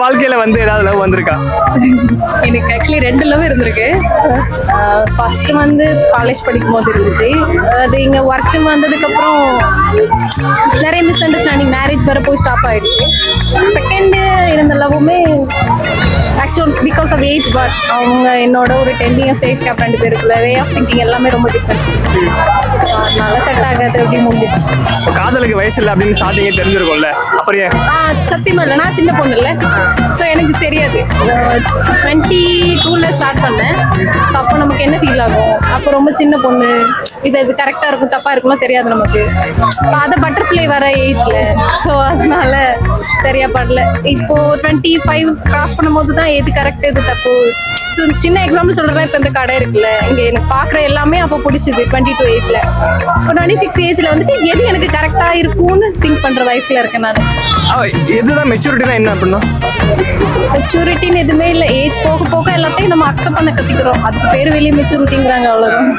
வாழ்க்கையில வந்து ஏதாவது லவ் வந்திருக்கா? எனக்கு ஆக்சுவலி 2 லவ் இருந்திருக்கு. ஃபர்ஸ்ட் வந்து காலேஜ் படிக்கும் போது இருந்துச்சு. அது இங்கே ஒர்க்குன்னு வந்ததுக்கப்புறம் நிறைய மிஸ் அண்டர்ஸ்டாண்டிங், மேரேஜ் வர போய் ஸ்டாப் ஆயிடுச்சு. செகண்ட் இருந்த லவ்வுமே actual because of age but அவங்க என்னோட ஒரு 10 இயர்ஸ் ஏஜ் கேப் 2 பேருக்குள்ள வே ஆஃப் திங்கிங் எல்லாமே ரொம்ப டிஃப்ரெண்ட். அதனால செட் ஆகாது அப்படி முடிஞ்சிடுச்சு. இப்போ காதலுக்கு வயசு இல்லை அப்படின்னு ஸ்டார்டிங்கே தெரிஞ்சிருக்கும்ல, அப்படியே? சத்தியமா இல்லை, நான் சின்ன பொண்ணு இல்லை. ஸோ எனக்கு தெரியாது. 22ல ஸ்டார்ட் பண்ணேன். ஸோ அப்போ நமக்கு என்ன ஃபீல் ஆகும்? அப்போ ரொம்ப சின்ன பொண்ணு, இது கரெக்டாக இருக்கும் தப்பாக இருக்கும்லாம் தெரியாது நமக்கு. அதை பட்டர்ஃப்ளை வர ஏஜ்ல. ஸோ அதனால சரியா படல. இப்போ 25 கிராஸ் பண்ணும்போது தான் எது கரெக்ட் எது தப்பு. சின்ன எக்ஸாம்பிள் சொல்றேன். இப்போ இந்த கடை இருக்குல்ல, இங்க எனக்கு பாக்குற எல்லாமே அப்போ பிடிச்சது 22 ஏஜ்ல. இப்போ 26 ஏஜ்ல வந்துட்டு எது எனக்கு கரெக்டா இருக்கும்னு திங்க் பண்ற வயசுல இருக்கேன் நான். இதுதான் மெச்சூரிட்டினா என்ன அப்படின்னா? மெச்சூரிட்டின்னு எதுவுமே இல்லை. ஏஜ் போக போக எல்லாத்தையும் நம்ம அக்செப்ட் பண்ண கத்துக்கிறோம். அதுக்கு பேர் வெளியே மெச்சூரிட்டிங்கிறாங்க, அவ்வளவுதான்.